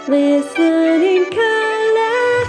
Listen in Colour.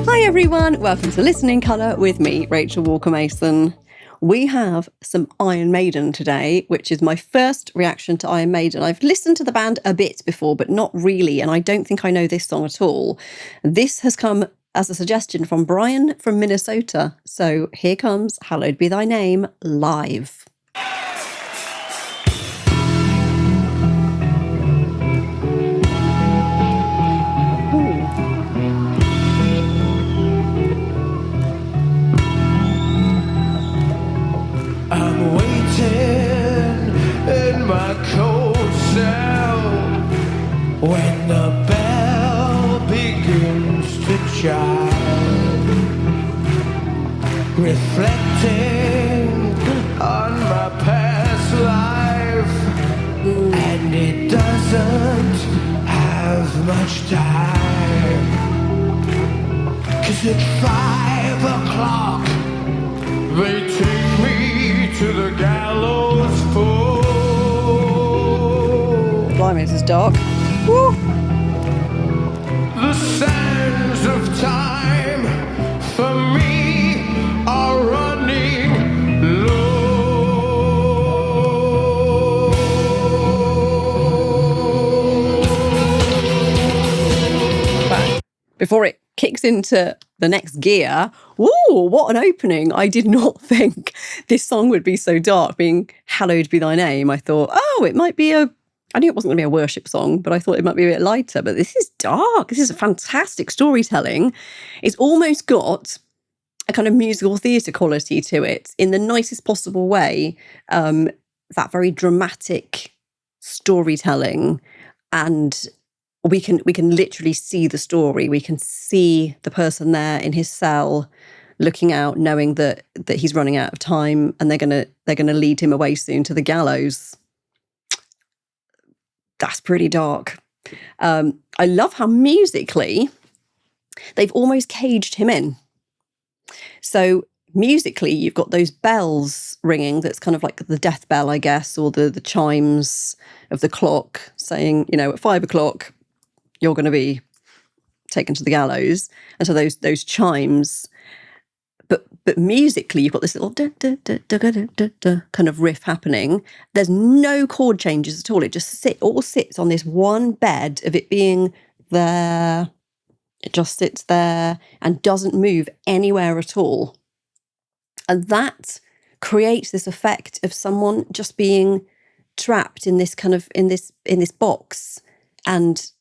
Hi everyone, welcome to Listen in Colour with me, Rachel Walker-Mason. We have some Iron Maiden today, which is my first reaction to Iron Maiden. I've listened to the band a bit before, but not really, and I don't think I know this song at all. This has come as a suggestion from Brian from Minnesota. So here comes Hallowed Be Thy Name live. I'm waiting in my cold cell when the bell begins to chime, reflecting on my past life, and it doesn't have much time, 'cause at 5 o'clock they take me to the gallows pole. Blimey, this is dark. Woo. The sands of time for me are running low. Before it kicks into the next gear, ooh, what an opening. I did not think this song would be so dark, being Hallowed Be Thy Name. I thought, oh, it might be I knew it wasn't going to be a worship song, but I thought it might be a bit lighter. But this is dark. This is a fantastic storytelling. It's almost got a kind of musical theatre quality to it in the nicest possible way. That very dramatic storytelling, and we can literally see the story. We can see the person there in his cell looking out, knowing that he's running out of time, and they're gonna lead him away soon to the gallows. That's pretty dark. I love how musically they've almost caged him in. So musically, you've got those bells ringing. That's kind of like the death bell, I guess, or the chimes of the clock saying, at 5 o'clock, you're going to be taken to the gallows. And so those chimes, but musically, you've got this little kind of riff happening. There's no chord changes at all. It just all sits on this one bed of it being there. It just sits there and doesn't move anywhere at all. And that creates this effect of someone just being trapped in this kind of in this box, and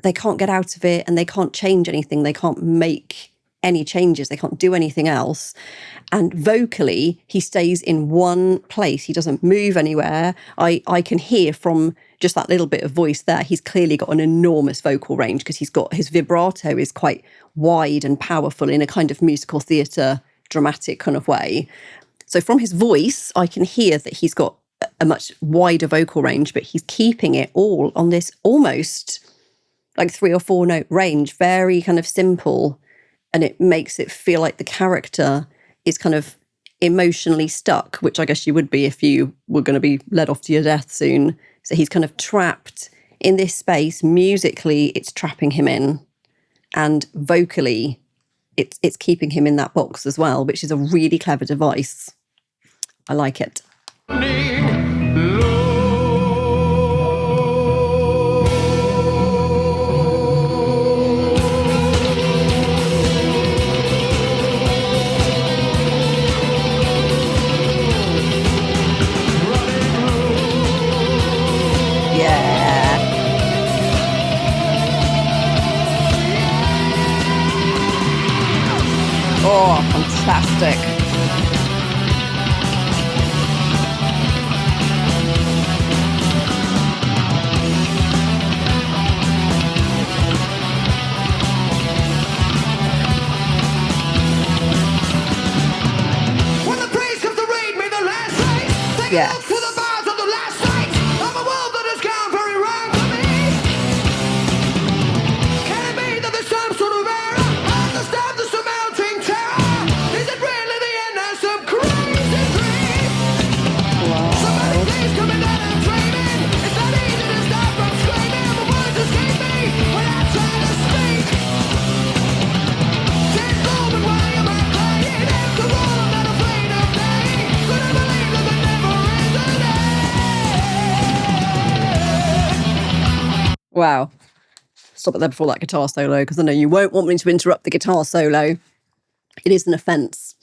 they can't get out of it, and they can't change anything. They can't make any changes. They can't do anything else. And vocally, he stays in one place. He doesn't move anywhere. I can hear from just that little bit of voice there, he's clearly got an enormous vocal range, because he's got his vibrato is quite wide and powerful in a kind of musical theatre, dramatic kind of way. So from his voice, I can hear that he's got a much wider vocal range, but he's keeping it all on this almost like 3 or 4 note range, very kind of simple. And it makes it feel like the character is kind of emotionally stuck, which I guess you would be if you were going to be led off to your death soon. So he's kind of trapped in this space. Musically, it's trapping him in. And vocally, it's keeping him in that box as well, which is a really clever device. I like it. Oh, fantastic. When the praise of the rain made the last race, take Yes. a look to the bars of the last sight of a world that has gone very wrong for me. Can it be that there's some sort of error? I understand the surmounting terror. Is it really the end of some crazy dream? Somebody please come in and I'm dreaming. It's not easy to stop from screaming. The words escape me when I Wow. Stop it there before that guitar solo, because I know you won't want me to interrupt the guitar solo. It is an offence.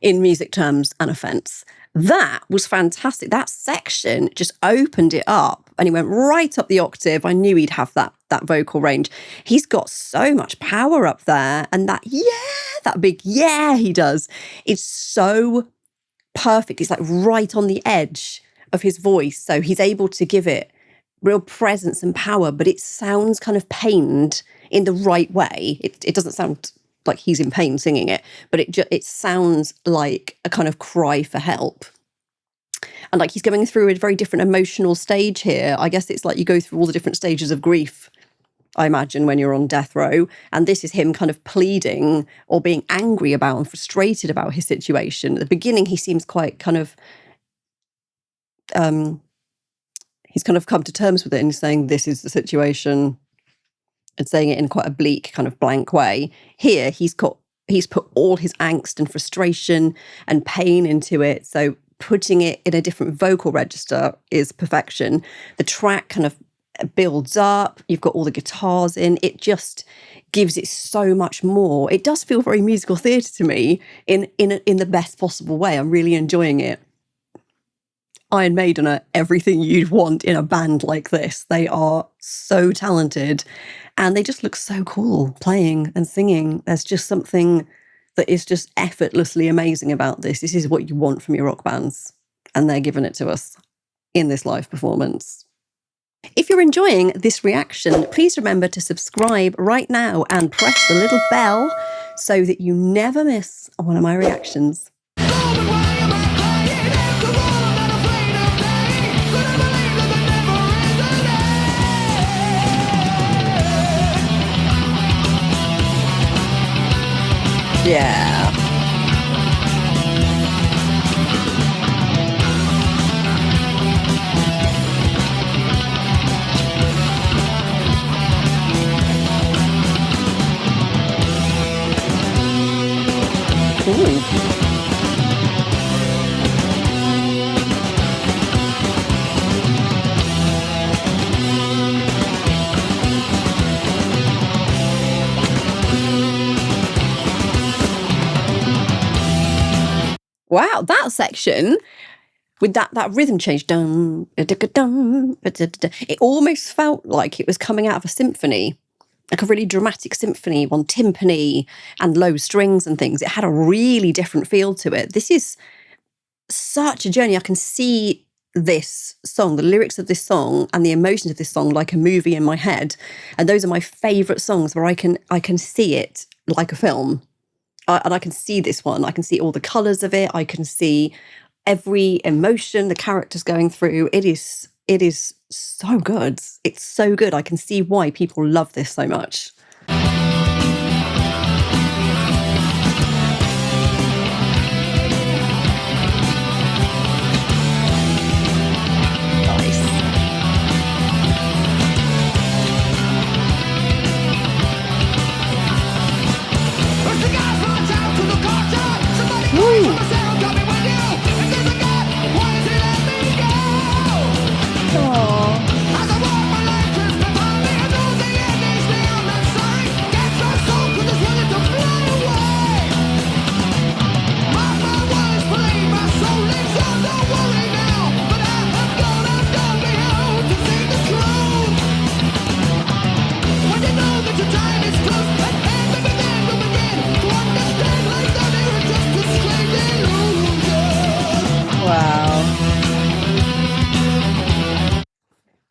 In music terms, an offence. That was fantastic. That section just opened it up and he went right up the octave. I knew he'd have that vocal range. He's got so much power up there, and that big he does. It's so perfect. It's like right on the edge of his voice. So he's able to give it real presence and power, but it sounds kind of pained in the right way. It doesn't sound like he's in pain singing it, but it sounds like a kind of cry for help. And like he's going through a very different emotional stage here. I guess it's like you go through all the different stages of grief, I imagine, when you're on death row. And this is him kind of pleading or being angry about and frustrated about his situation. At the beginning, he seems quite kind of, he's kind of come to terms with it and saying, this is the situation, and saying it in quite a bleak kind of blank way. Here, he's put all his angst and frustration and pain into it. So putting it in a different vocal register is perfection. The track kind of builds up. You've got all the guitars in. It just gives it so much more. It does feel very musical theatre to me in the best possible way. I'm really enjoying it. Iron Maiden are everything you'd want in a band like this. They are so talented and they just look so cool playing and singing. There's just something that is just effortlessly amazing about this. This is what you want from your rock bands, and they're giving it to us in this live performance. If you're enjoying this reaction, please remember to subscribe right now and press the little bell so that you never miss one of my reactions. Yeah. Ooh. Wow, that section with that rhythm change, it almost felt like it was coming out of a symphony, like a really dramatic symphony on timpani and low strings and things. It had a really different feel to it. This is such a journey. I can see this song, the lyrics of this song and the emotions of this song like a movie in my head. And those are my favourite songs where I can see it like a film. And I can see this one. I can see all the colours of it. I can see every emotion the character's going through. It is so good. It's so good. I can see why people love this so much.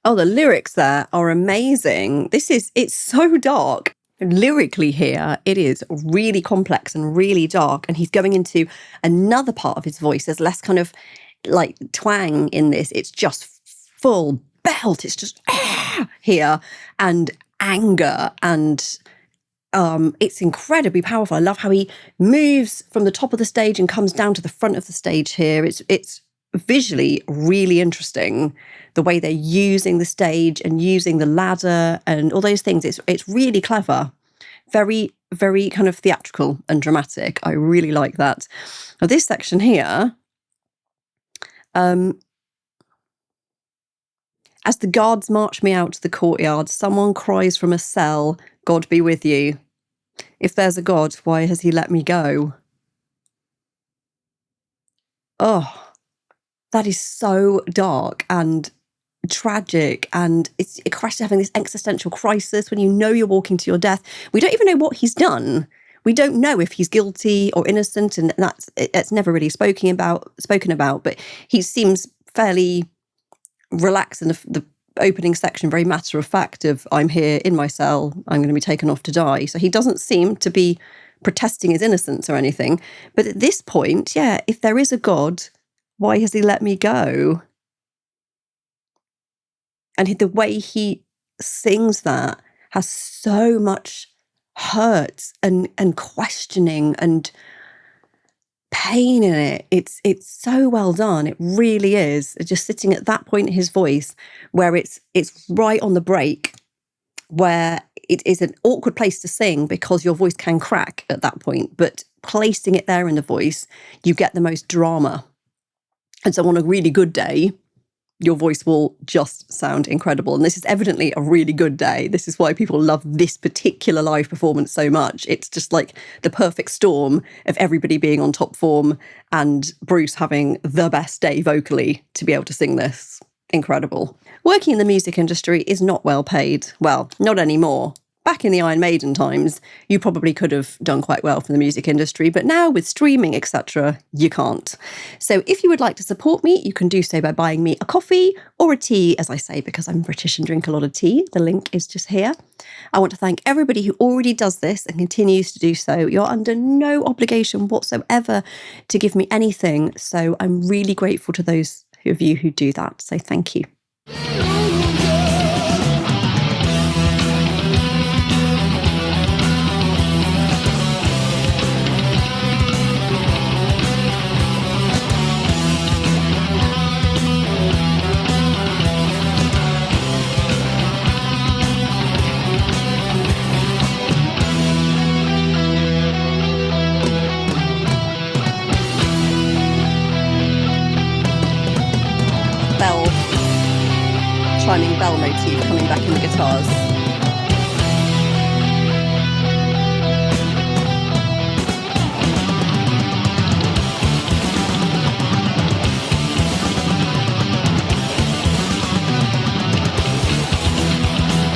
Oh, the lyrics there are amazing. It's so dark. Lyrically here, it is really complex and really dark. And he's going into another part of his voice. There's less kind of like twang in this. It's just full belt. It's just here, and anger, and it's incredibly powerful. I love how he moves from the top of the stage and comes down to the front of the stage here. It's visually really interesting, the way they're using the stage and using the ladder and all those things. It's really clever, very, very kind of theatrical and dramatic. I really like that. Now this section here, As the guards march me out to the courtyard, someone cries from a cell, God be with you. If there's a God, why has he let me go? Oh, that is so dark and tragic, and it's a question having this existential crisis when you know you're walking to your death. We don't even know what he's done. We don't know if he's guilty or innocent, and it's never really spoken about. But he seems fairly relaxed in the opening section, very matter of fact of, I'm here in my cell, I'm going to be taken off to die. So he doesn't seem to be protesting his innocence or anything. But at this point, yeah, if there is a God, why has he let me go? And the way he sings that has so much hurt and questioning and pain in it. It's so well done. It really is. Just sitting at that point in his voice where it's right on the break, where it is an awkward place to sing because your voice can crack at that point, but placing it there in the voice, you get the most drama. And so on a really good day, your voice will just sound incredible. And this is evidently a really good day. This is why people love this particular live performance so much. It's just like the perfect storm of everybody being on top form and Bruce having the best day vocally to be able to sing this. Incredible. Working in the music industry is not well paid. Well, not anymore. Back in the Iron Maiden times, you probably could have done quite well from the music industry, but now with streaming, etc., you can't. So if you would like to support me, you can do so by buying me a coffee or a tea, as I say, because I'm British and drink a lot of tea. The link is just here. I want to thank everybody who already does this and continues to do so. You're under no obligation whatsoever to give me anything, so I'm really grateful to those of you who do that. So thank you. Chiming bell motif coming back in the guitars.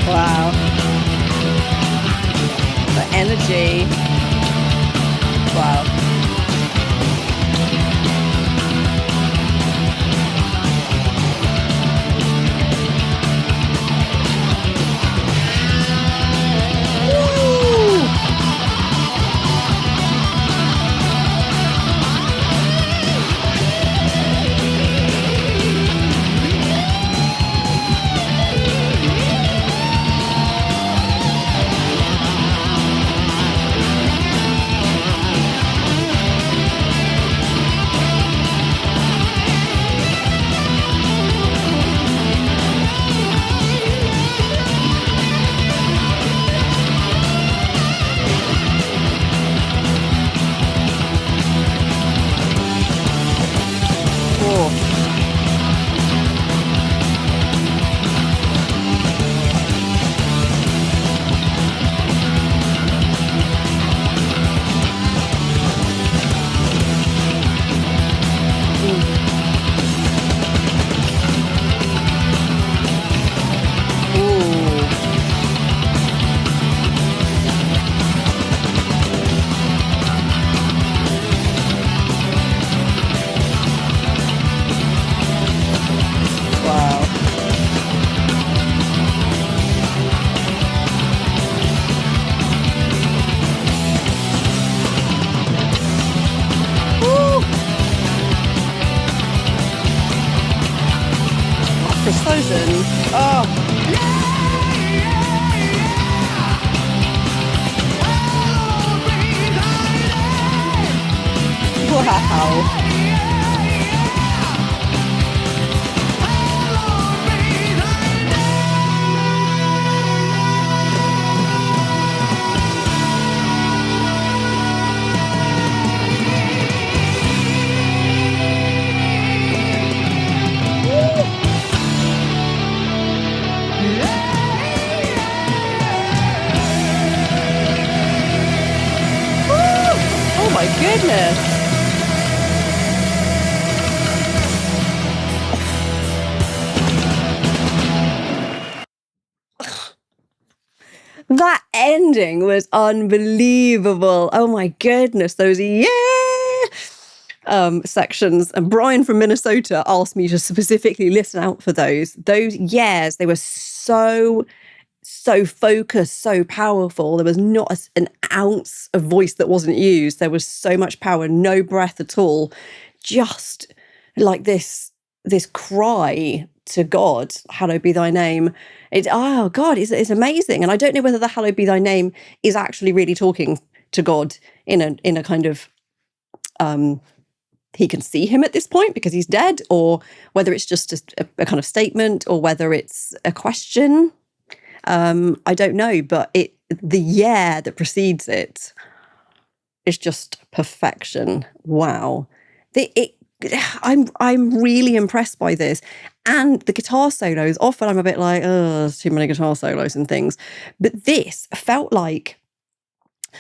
Wow. The energy. Wow. Precision. Oh. Wow. goodness. That ending was unbelievable. Oh my goodness, those sections. And Brian from Minnesota asked me to specifically listen out for those. Those yeahs, they were so focused, so powerful. There was not an ounce of voice that wasn't used. There was so much power, no breath at all. Just like this cry to God, hallowed be thy name. It's amazing. And I don't know whether the hallowed be thy name is actually really talking to God in a kind of he can see him at this point because he's dead, or whether it's just a kind of statement, or whether it's a question. I don't know, but the yeah that precedes it is just perfection. Wow. I'm really impressed by this. And the guitar solos, often I'm a bit like, oh, there's too many guitar solos and things. But this felt like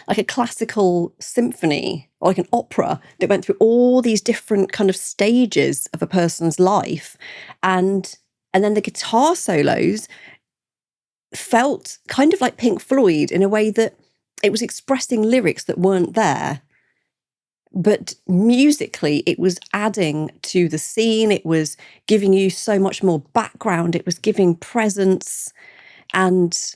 a classical symphony, or like an opera that went through all these different kind of stages of a person's life. And then the guitar solos felt kind of like Pink Floyd in a way that it was expressing lyrics that weren't there. But musically, it was adding to the scene. It was giving you so much more background. It was giving presence and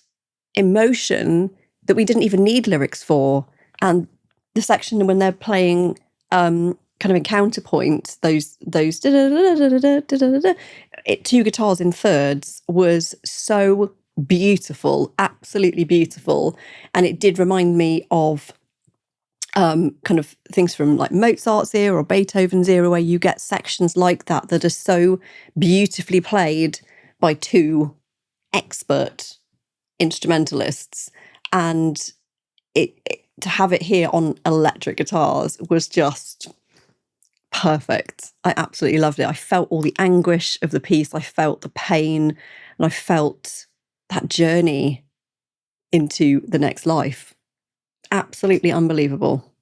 emotion that we didn't even need lyrics for. And the section when they're playing kind of in counterpoint, those two guitars in thirds was so beautiful, absolutely beautiful. And it did remind me of kind of things from like Mozart's era or Beethoven's era, where you get sections like that are so beautifully played by two expert instrumentalists. And to have it here on electric guitars was just perfect. I absolutely loved it. I felt all the anguish of the piece. I felt the pain, and I felt that journey into the next life. Absolutely unbelievable.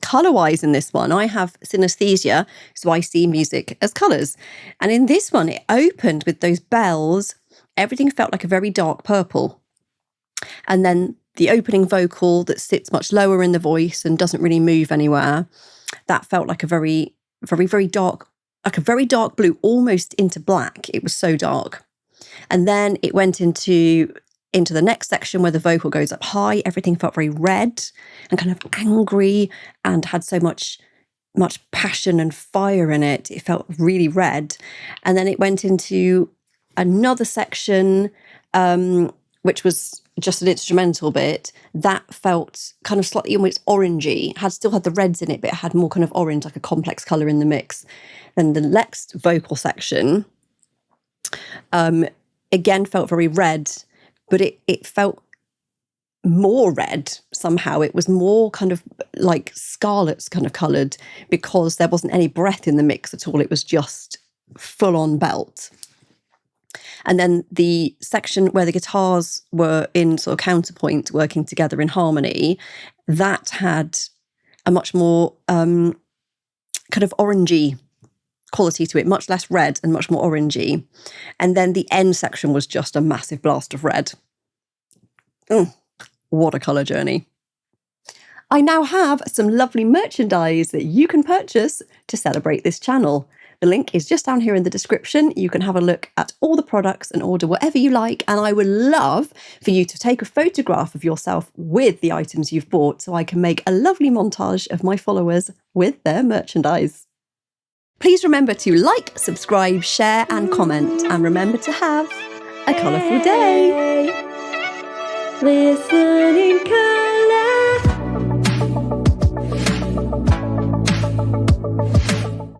Colour-wise in this one, I have synesthesia, so I see music as colours. And in this one, it opened with those bells. Everything felt like a very dark purple. And then the opening vocal that sits much lower in the voice and doesn't really move anywhere, that felt like a very, very, very dark, like a very dark blue, almost into black. It was so dark. And then it went into the next section where the vocal goes up high. Everything felt very red and kind of angry and had so much passion and fire in it. It felt really red. And then it went into another section, which was just an instrumental bit, that felt kind of slightly almost orangey. Still had the reds in it, but it had more kind of orange, like a complex colour in the mix. Then the next vocal section, again, felt very red, but it felt more red somehow. It was more kind of like scarlet's kind of coloured, because there wasn't any breath in the mix at all. It was just full-on belt. And then the section where the guitars were in sort of counterpoint, working together in harmony, that had a much more kind of orangey quality to it, much less red and much more orangey. And then the end section was just a massive blast of red. What a colour journey. I now have some lovely merchandise that you can purchase to celebrate this channel. The link is just down here in the description. You can have a look at all the products and order whatever you like. And I would love for you to take a photograph of yourself with the items you've bought, so I can make a lovely montage of my followers with their merchandise. Please remember to like, subscribe, share and comment. And remember to have a colourful day. Listening.